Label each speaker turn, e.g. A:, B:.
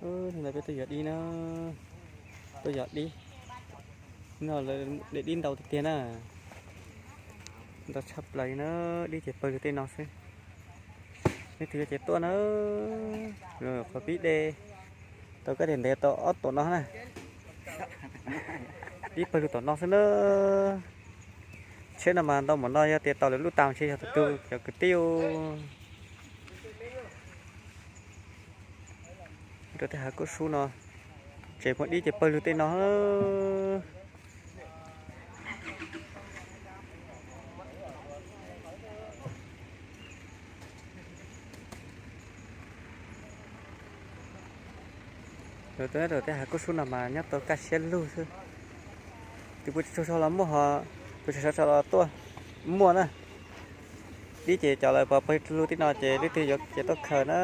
A: Thằng này tôi giờ đi nó, tôi giờ đi nó là để đi đầu tiền à, ta sắp lại nó đi chết bơi tên nó xem, cái thứ chết to nó rồi phải biết đê, tôi có thể để tôi ót tổ nó này, đi bơi tổ nó xem nó, chết là mà tao muốn nói tiền tao là lúc tao chơi cho tôi kiểu cái tiêu, rồi thì hả có su nó, chạy một đi chạy bơi tên nó. Rồi tới hạt có số nào mà nhắc tôi cá sen luôn thôi thì tôi cho lắm mà họ tôi cho tôi mua nè đi chị cho lại vào bây luôn tí nào chị đi từ giật chị tôi khờ nó